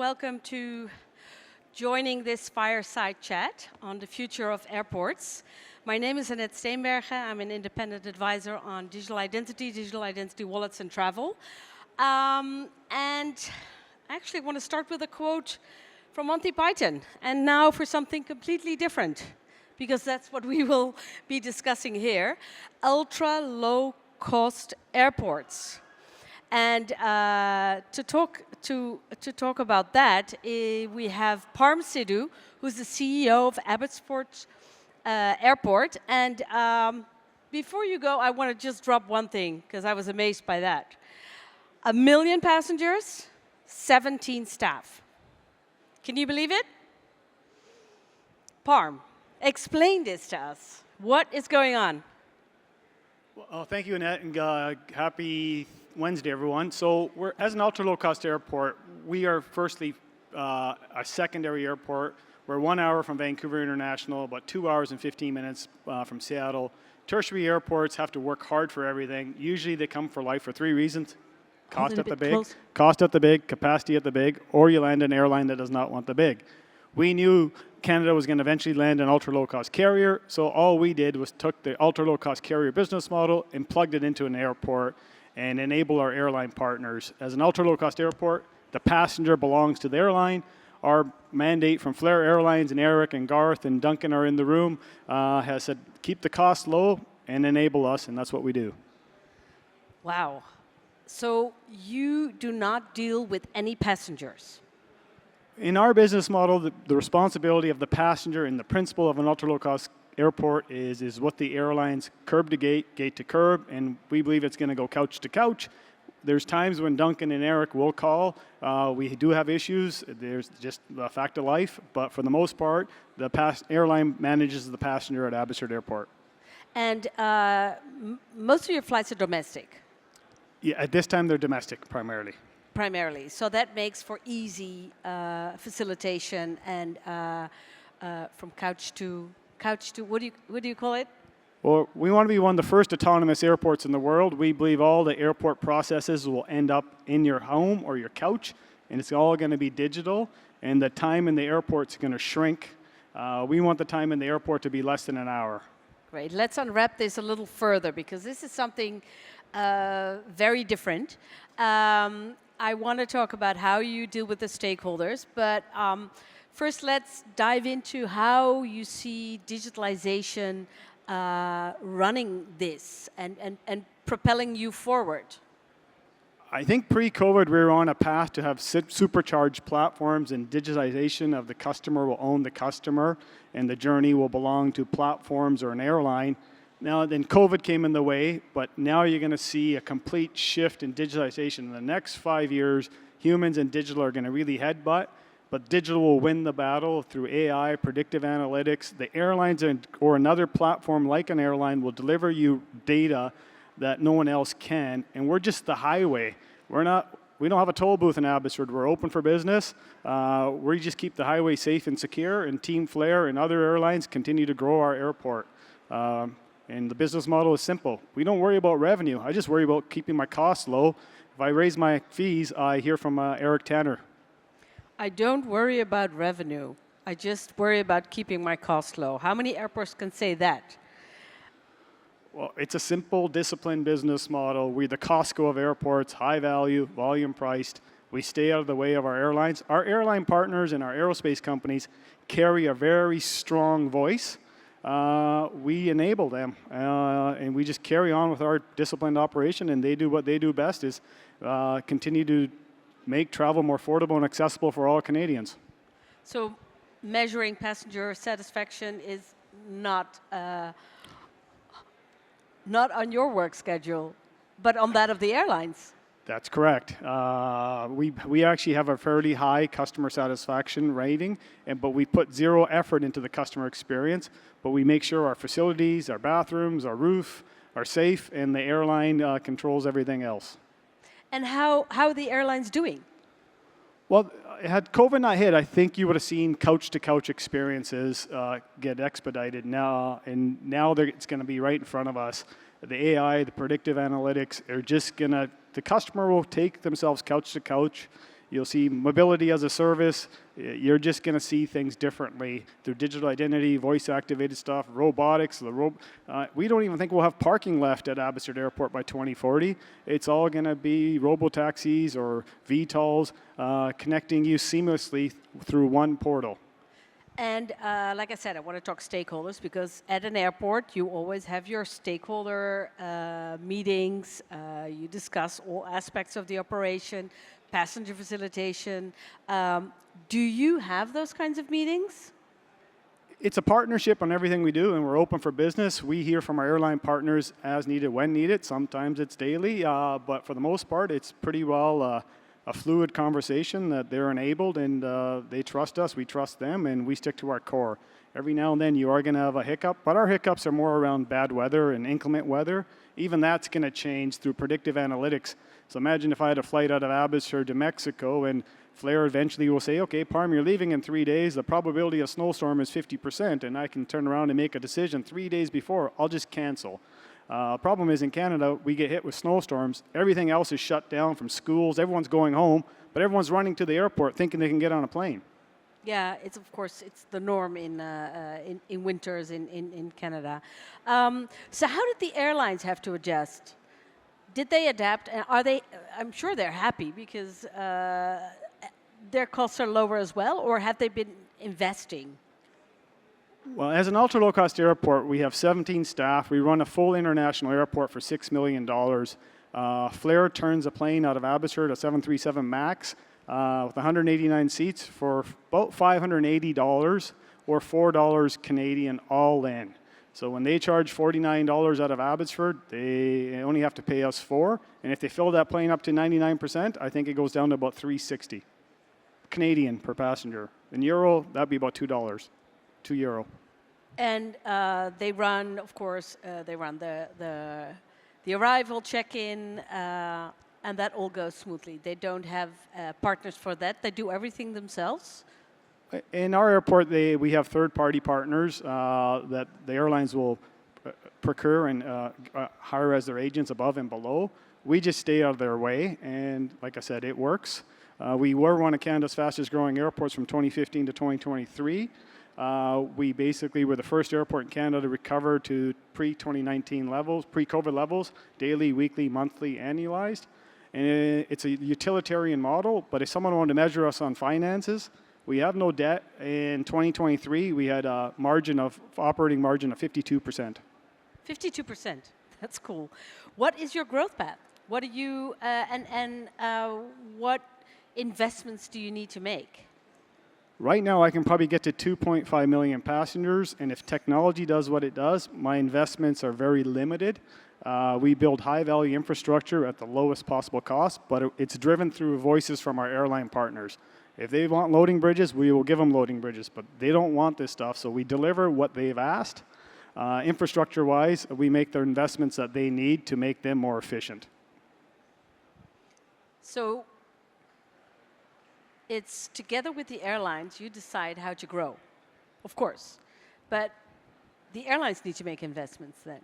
Welcome to joining this Fireside Chat on the future of airports. My name is Annette Steenbergen. I'm an independent advisor on digital identity wallets, and travel. And I actually want to start with a quote from Monty Python, and now for something completely different, because that's what we will be discussing here: ultra low-cost airports. And to talk about that, we have Parm Sidhu, who's the CEO of Abbotsford Airport. And before you go, I want to just drop one thing, because I was amazed by that. 1 million passengers, 17 staff. Can you believe it? Parm, explain this to us. What is going on? Well, thank you, Annette, and happy Wednesday, everyone. So, as an ultra-low-cost airport, we are firstly a secondary airport. We're 1 hour from Vancouver International, about 2 hours and 15 minutes from Seattle. Tertiary airports have to work hard for everything. Usually, they come for life for 3 reasons: cost at the big, capacity at the big, or you land an airline that does not want the big. We knew Canada was going to eventually land an ultra-low-cost carrier, so all we did was took the ultra-low-cost carrier business model and plugged it into an airport and enable our airline partners. As an ultra-low-cost airport, the passenger belongs to the airline. Our mandate from Flair Airlines, and Eric and Garth and Duncan are in the room, has said keep the cost low and enable us, and that's what we do. Wow. So you do not deal with any passengers? In our business model, the responsibility of the passenger and the principle of an ultra-low-cost airport is what the airlines curb to gate, gate to curb, and we believe it's going to go couch to couch. There's times when Duncan and Eric will call. We do have issues. There's just a fact of life, but for the most part, the airline manages the passenger at Abbotsford Airport. And most of your flights are domestic? Yeah, at this time, they're domestic primarily. Primarily. So that makes for easy facilitation and from couch to what do you call it? Well, we want to be one of the first autonomous airports in the world. We believe all the airport processes will end up in your home or your couch, and it's all going to be digital, and the time in the airport's going to shrink. We want the time in the airport to be less than an hour. Great. Let's unwrap this a little further, because this is something very different. I want to talk about how you deal with the stakeholders, but first let's dive into how you see digitalization running this and propelling you forward. I think pre-COVID we were on a path to have supercharged platforms, and digitization of the customer will own the customer, and the journey will belong to platforms or an airline. Now, then COVID came in the way, but now you're going to see a complete shift in digitization. In the next 5 years, humans and digital are going to really headbutt, but digital will win the battle through AI, predictive analytics. The airlines or another platform like an airline will deliver you data that no one else can, and we're just the highway. We don't have a toll booth in Abbotsford. We're open for business. We just keep the highway safe and secure, and Team Flair and other airlines continue to grow our airport. And the business model is simple. We don't worry about revenue. I just worry about keeping my costs low. If I raise my fees, I hear from Eric Tanner. I don't worry about revenue. I just worry about keeping my costs low. How many airports can say that? Well, it's a simple, disciplined business model. We're the Costco of airports, high value, volume priced. We stay out of the way of our airlines. Our airline partners and our aerospace companies carry a very strong voice. We enable them, and we just carry on with our disciplined operation, and they do what they do best, is continue to make travel more affordable and accessible for all Canadians. So measuring passenger satisfaction is not on your work schedule, but on that of the airlines. That's correct. We actually have a fairly high customer satisfaction rating, but we put zero effort into the customer experience, but we make sure our facilities, our bathrooms, our roof are safe, and the airline controls everything else. And how are the airlines doing? Well, had COVID not hit, I think you would have seen couch-to-couch experiences get expedited now, and now it's going to be right in front of us. The AI, the predictive analytics are just going to, the customer will take themselves couch to couch You'll see mobility as a service. You're just going to see things differently through digital identity, voice-activated stuff, robotics. We don't even think we'll have parking left at Abbotsford Airport by 2040. It's all going to be robo-taxis or VTOLs connecting you seamlessly through one portal. And like I said, I want to talk stakeholders because at an airport, you always have your stakeholder meetings. You discuss all aspects of the operation, passenger facilitation. Do you have those kinds of meetings? It's a partnership on everything we do, and we're open for business. We hear from our airline partners as needed, when needed. Sometimes it's daily, but for the most part, it's pretty well a fluid conversation that they're enabled, and they trust us, we trust them, and we stick to our core. Every now and then you are going to have a hiccup, but our hiccups are more around bad weather and inclement weather. Even that's going to change through predictive analytics. So imagine if I had a flight out of Abbotsford to Mexico, and Flair eventually will say, okay, Parm, you're leaving in 3 days. The probability of snowstorm is 50%, and I can turn around and make a decision 3 days before. I'll just cancel. Problem is in Canada, we get hit with snowstorms. Everything else is shut down from schools. Everyone's going home, but everyone's running to the airport thinking they can get on a plane. Yeah, it's of course it's the norm in winters in Canada. So how did the airlines have to adjust? Did they adapt? And are they? I'm sure they're happy because their costs are lower as well. Or have they been investing? Well, as an ultra-low-cost airport, we have 17 staff. We run a full international airport for $6 million. Flair turns a plane out of Abbotsford, a 737 MAX, with 189 seats for about $580 or $4 Canadian all in. So when they charge $49 out of Abbotsford, they only have to pay us $4. And if they fill that plane up to 99%, I think it goes down to about $3.60 Canadian per passenger. In euro, that'd be about $2. €2. And they run, of course, they run the arrival, check-in, and that all goes smoothly. They don't have partners for that. They do everything themselves. In our airport, we have third-party partners that the airlines will procure and hire as their agents above and below. We just stay out of their way, and like I said, it works. We were one of Canada's fastest-growing airports from 2015 to 2023. We basically were the first airport in Canada to recover to pre-2019 levels, pre-COVID levels, daily, weekly, monthly, annualized. And it's a utilitarian model, but if someone wanted to measure us on finances, we have no debt. In 2023, we had a operating margin of 52%. 52%. That's cool. What is your growth path? What do you what investments do you need to make? Right now, I can probably get to 2.5 million passengers, and if technology does what it does, my investments are very limited. We build high-value infrastructure at the lowest possible cost, but it's driven through voices from our airline partners. If they want loading bridges, we will give them loading bridges, but they don't want this stuff, so we deliver what they've asked. Infrastructure-wise, we make the investments that they need to make them more efficient. So it's together with the airlines, you decide how to grow, of course. But the airlines need to make investments then.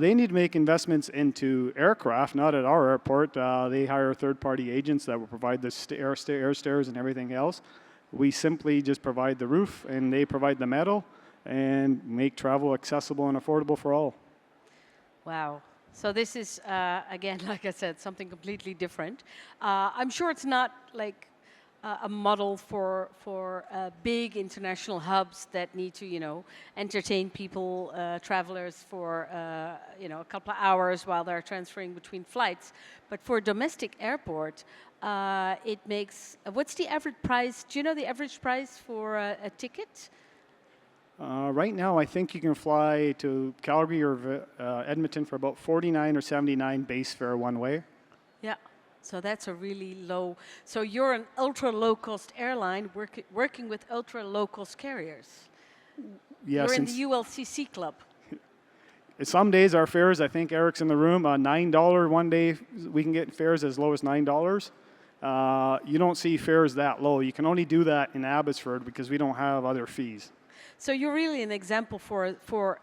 They need to make investments into aircraft, not at our airport. They hire third-party agents that will provide the air stairs and everything else. We simply just provide the roof, and they provide the metal, and make travel accessible and affordable for all. Wow. So this is, again, like I said, something completely different. I'm sure it's not like a model for big international hubs that need to, entertain people, travelers for, a couple of hours while they're transferring between flights. But for a domestic airport, it makes, what's the average price? Do you know the average price for a ticket? Right now, I think you can fly to Calgary or Edmonton for about $49 or $79 base fare one way. Yeah, so that's a really low. So you're an ultra low-cost airline working with ultra low-cost carriers. Yes, you're in the ULCC club. Some days our fares, I think Eric's in the room, $9 one day. We can get fares as low as $9. You don't see fares that low. You can only do that in Abbotsford because we don't have other fees. So you're really an example for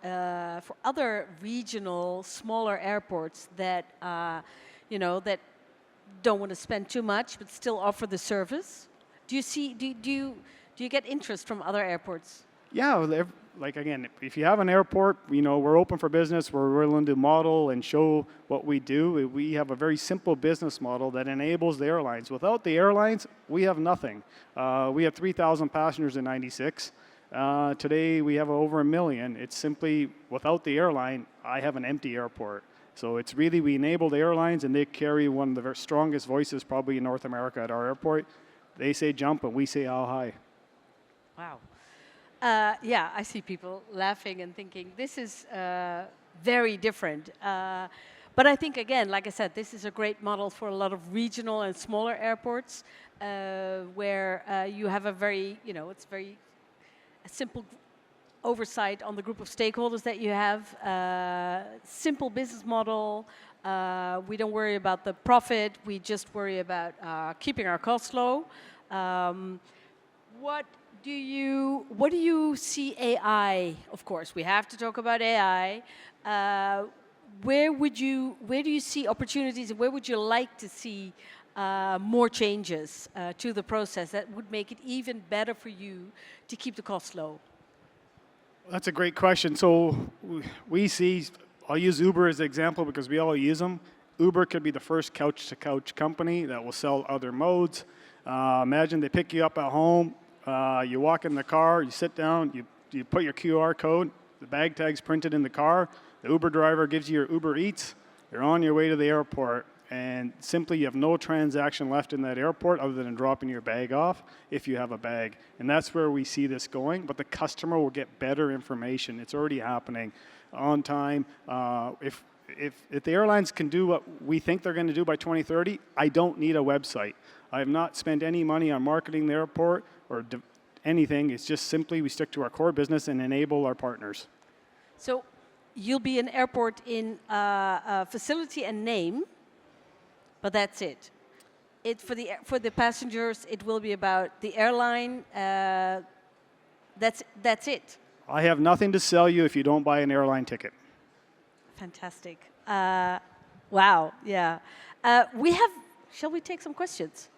other regional, smaller airports that, that don't want to spend too much, but still offer the service? Do you see? Do you get interest from other airports? Yeah, like again, if you have an airport, we're open for business. We're willing to model and show what we do. We have a very simple business model that enables the airlines. Without the airlines, we have nothing. We have 3,000 passengers in '96. Today, we have over 1 million. It's simply, without the airline, I have an empty airport. So it's really, we enable the airlines, and they carry one of the very strongest voices probably in North America at our airport. They say jump, and we say how high. Wow. Yeah, I see people laughing and thinking, this is very different. But I think, again, like I said, this is a great model for a lot of regional and smaller airports where you have a very, it's very a simple oversight on the group of stakeholders that you have. Simple business model. We don't worry about the profit. We just worry about keeping our costs low. What do you see AI? Of course, we have to talk about AI. Where do you see opportunities, and where would you like to see more changes to the process that would make it even better for you to keep the costs low? That's a great question. So we see, I'll use Uber as an example because we all use them. Uber could be the first couch-to-couch company that will sell other modes. Imagine they pick you up at home, you walk in the car, you sit down, you put your QR code, the bag tag's printed in the car, the Uber driver gives you your Uber Eats, you're on your way to the airport, and simply you have no transaction left in that airport other than dropping your bag off if you have a bag. And that's where we see this going, but the customer will get better information. It's already happening on time. If the airlines can do what we think they're going to do by 2030, I don't need a website. I have not spent any money on marketing the airport or anything. It's just simply we stick to our core business and enable our partners. So you'll be an airport in facility and name, but that's it. For the passengers, it will be about the airline. That's it. I have nothing to sell you if you don't buy an airline ticket. Fantastic. Wow. Yeah. Shall we take some questions?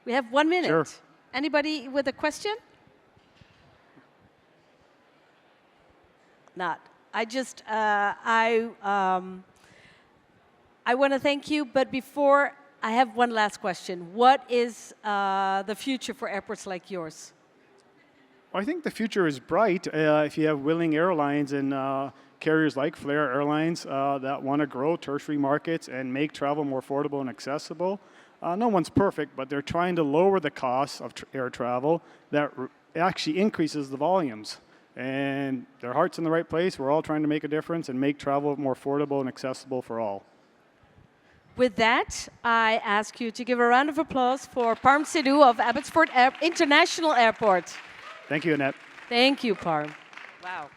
We have 1 minute. Sure. Anybody with a question? Not. I want to thank you, but before, I have one last question. What is the future for airports like yours? I think the future is bright if you have willing airlines and carriers like Flair Airlines that want to grow tertiary markets and make travel more affordable and accessible. No one's perfect, but they're trying to lower the costs of air travel that actually increases the volumes. And their heart's in the right place. We're all trying to make a difference and make travel more affordable and accessible for all. With that, I ask you to give a round of applause for Parm Sidhu of Abbotsford International Airport. Thank you, Annette. Thank you, Parm. Wow.